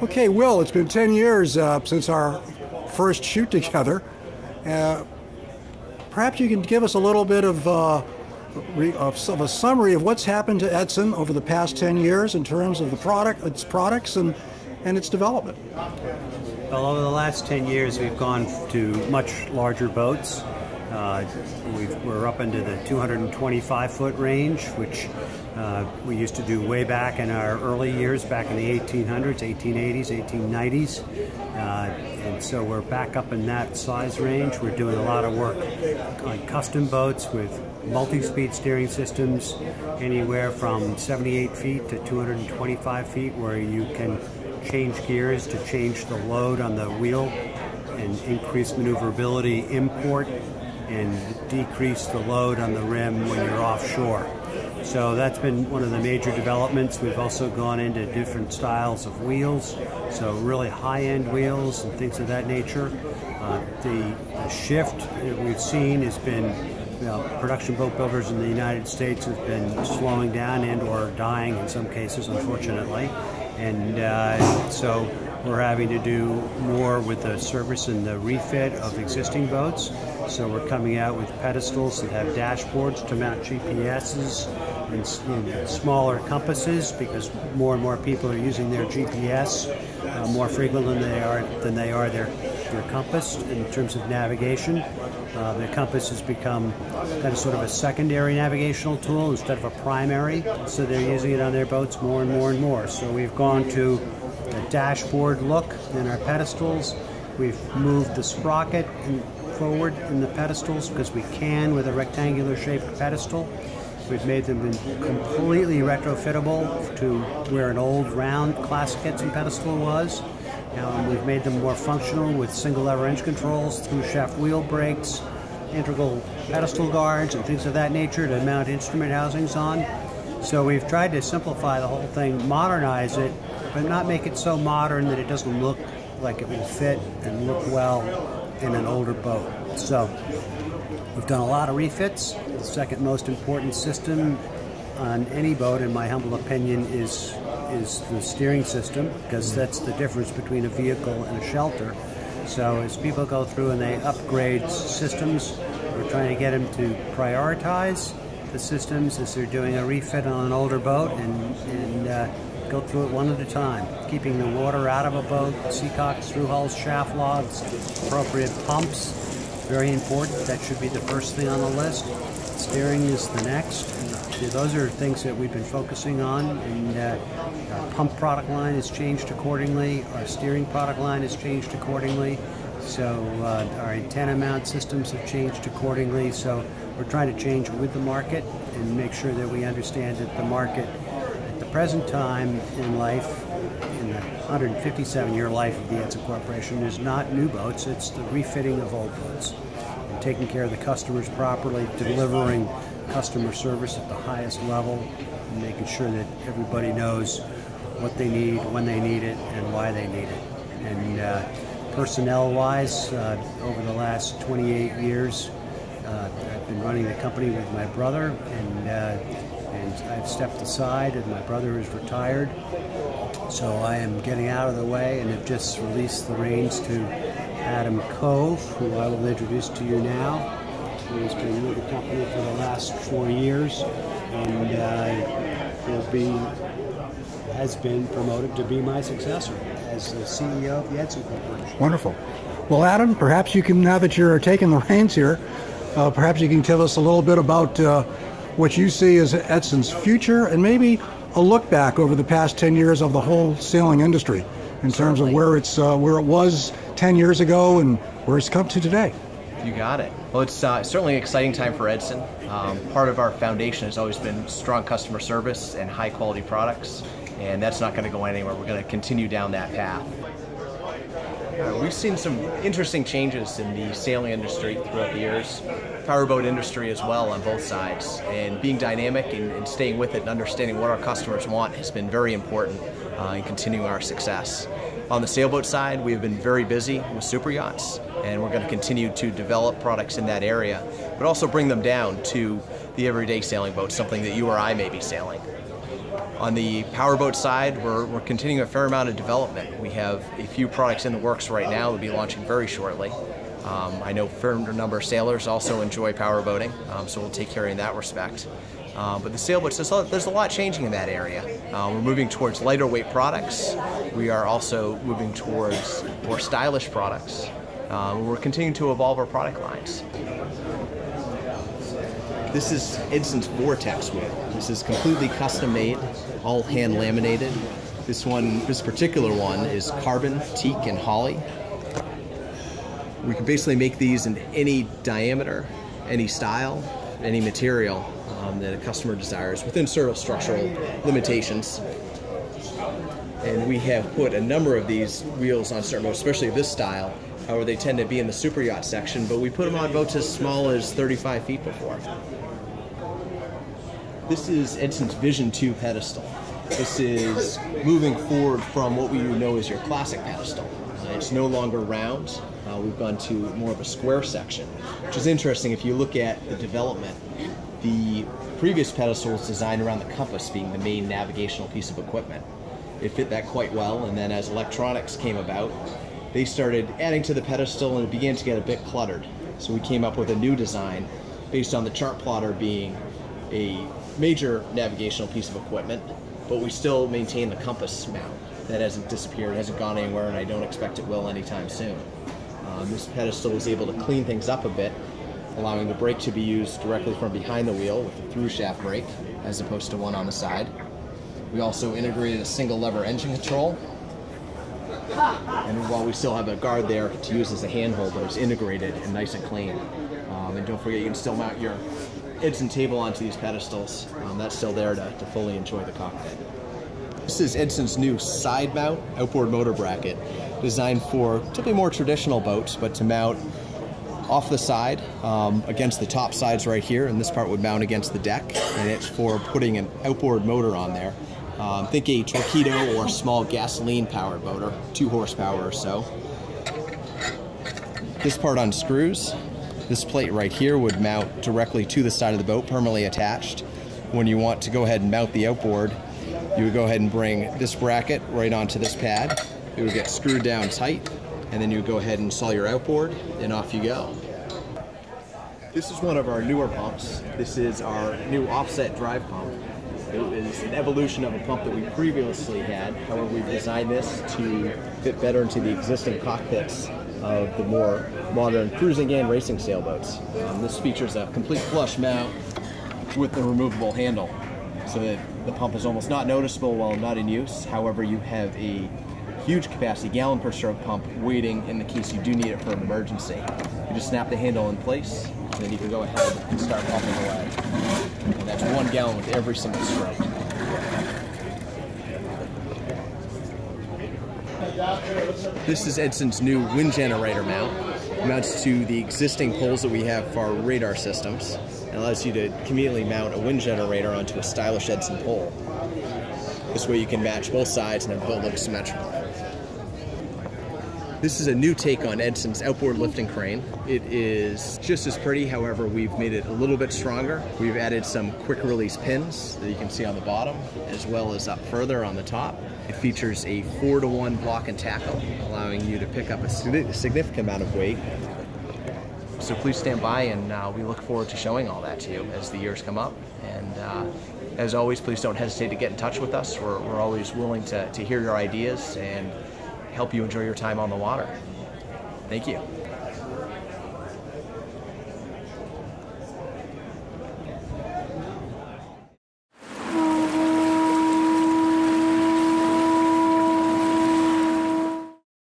Okay, Will, it's been 10 years since our first shoot together. Perhaps you can give us a little bit of a summary of what's happened to Edson over the past 10 years in terms of the product, its products, and its development. Well, over the last 10 years, we've gone to much larger boats. We're up into the 225-foot range, which we used to do way back in our early years, back in the 1800s, 1880s, 1890s. And so we're back up in that size range. We're doing a lot of work on custom boats with multi-speed steering systems, anywhere from 78 feet to 225 feet, where you can change gears to change the load on the wheel and increase maneuverability, import, and decrease the load on the rim when you're offshore. So that's been one of the major developments. We've also gone into different styles of wheels, so really high-end wheels and things of that nature. The shift that we've seen has been, production boat builders in the United States have been slowing down and or dying in some cases, unfortunately. And so we're having to do more with the service and the refit of existing boats. So we're coming out with pedestals that have dashboards to mount GPSs and smaller compasses, because more and more people are using their GPS more frequently than they are their compass in terms of navigation. The compass has become kind of sort of a secondary navigational tool instead of a primary, so they're using it on their boats more and more and more. So we've gone to a dashboard look in our pedestals. We've moved the sprocket forward in the pedestals because we can with a rectangular shaped pedestal. We've made them completely retrofittable to where an old round classic Edson pedestal was. We've made them more functional with single lever engine controls, through shaft wheel brakes, integral pedestal guards, and things of that nature to mount instrument housings on. So we've tried to simplify the whole thing, modernize it, but not make it so modern that it doesn't look like it will fit and look well in an older boat. So we've done a lot of refits. The second most important system on any boat, in my humble opinion, is the steering system, because that's the difference between a vehicle and a shelter. So as people go through and they upgrade systems, we're trying to get them to prioritize the systems as they're doing a refit on an older boat and go through it one at a time, keeping the water out of a boat, seacocks, through hulls, shaft logs, appropriate pumps, very important. That should be the first thing on the list. Steering is the next. Those are things that we've been focusing on, and our pump product line has changed accordingly. Our steering product line has changed accordingly. So our antenna mount systems have changed accordingly. So we're trying to change with the market and make sure that we understand that the market at the present time in life, in the 157-year life of the Edson Corporation, is not new boats, it's the refitting of old boats. And taking care of the customers properly, delivering customer service at the highest level, and making sure that everybody knows what they need, when they need it, and why they need it. And personnel-wise, over the last 28 years, I've been running the company with my brother, and I've stepped aside, and my brother is retired. So I am getting out of the way and have just released the reins to Adam Cove, who I will introduce to you now. He's been with the company for the last 4 years, and has been promoted to be my successor as the CEO of the Edson Corporation. Wonderful. Well, Adam, perhaps you can, now that you're taking the reins here, perhaps you can tell us a little bit about what you see as Edson's future, and maybe a look back over the past 10 years of the whole sailing industry in terms of where it was 10 years ago and where it's come to today. You got it. Well, it's certainly an exciting time for Edson. Part of our foundation has always been strong customer service and high quality products, and that's not going to go anywhere. We're going to continue down that path. We've seen some interesting changes in the sailing industry throughout the years, powerboat industry as well on both sides, and being dynamic and staying with it and understanding what our customers want has been very important in continuing our success. On the sailboat side, we have been very busy with super yachts, and we're going to continue to develop products in that area, but also bring them down to the everyday sailing boat, something that you or I may be sailing. On the powerboat side, we're continuing a fair amount of development. We have a few products in the works right now we'll be launching very shortly. I know a fair number of sailors also enjoy powerboating, so we'll take care in that respect. But the sailboats, there's a lot changing in that area. We're moving towards lighter weight products. We are also moving towards more stylish products. We're continuing to evolve our product lines. This is Edson's Vortex wheel. This is completely custom made, all hand laminated. This particular one is carbon, teak, and holly. We can basically make these in any diameter, any style, any material that a customer desires within certain structural limitations. And we have put a number of these wheels on certain boats, especially of this style. However, they tend to be in the super yacht section, but we put them on boats as small as 35 feet before. This is Edson's Vision 2 pedestal. This is moving forward from what we know as your classic pedestal. It's no longer round. We've gone to more of a square section, which is interesting if you look at the development. The previous pedestal was designed around the compass being the main navigational piece of equipment. It fit that quite well, and then as electronics came about, they started adding to the pedestal and it began to get a bit cluttered. So we came up with a new design based on the chart plotter being a major navigational piece of equipment, but we still maintain the compass mount. That hasn't disappeared, hasn't gone anywhere, and I don't expect it will anytime soon. This pedestal was able to clean things up a bit, allowing the brake to be used directly from behind the wheel with a through shaft brake as opposed to one on the side. We also integrated a single lever engine control, and while we still have a guard there to use as a handhold, but it's integrated and nice and clean. And don't forget, you can still mount your Edson table onto these pedestals. That's still there to fully enjoy the cockpit. This is Edson's new side mount outboard motor bracket, designed for typically more traditional boats, but to mount off the side against the top sides right here, and this part would mount against the deck, and it's for putting an outboard motor on there. Think a torpedo or small gasoline powered motor, 2 horsepower or so. This part unscrews. This plate right here would mount directly to the side of the boat, permanently attached. When you want to go ahead and mount the outboard, you would go ahead and bring this bracket right onto this pad. It would get screwed down tight, and then you would go ahead and install your outboard, and off you go. This is one of our newer pumps. This is our new offset drive pump. It is an evolution of a pump that we previously had. However, we've designed this to fit better into the existing cockpits of the more modern cruising and racing sailboats. This features a complete flush mount with the removable handle, so that the pump is almost not noticeable while not in use. However, you have a huge capacity gallon per stroke pump waiting in the case you do need it for an emergency. You just snap the handle in place, and then you can go ahead and start pumping away. And that's 1 gallon with every single stroke. This is Edson's new wind generator mount. It mounts to the existing poles that we have for our radar systems, and allows you to conveniently mount a wind generator onto a stylish Edson pole. This way you can match both sides and have both look symmetrical. This is a new take on Edson's outboard lifting crane. It is just as pretty, however, we've made it a little bit stronger. We've added some quick release pins that you can see on the bottom, as well as up further on the top. It features a 4-to-1 block and tackle, allowing you to pick up a significant amount of weight. So please stand by, and we look forward to showing all that to you as the years come up. And as always, please don't hesitate to get in touch with us. We're always willing to hear your ideas and help you enjoy your time on the water. Thank you.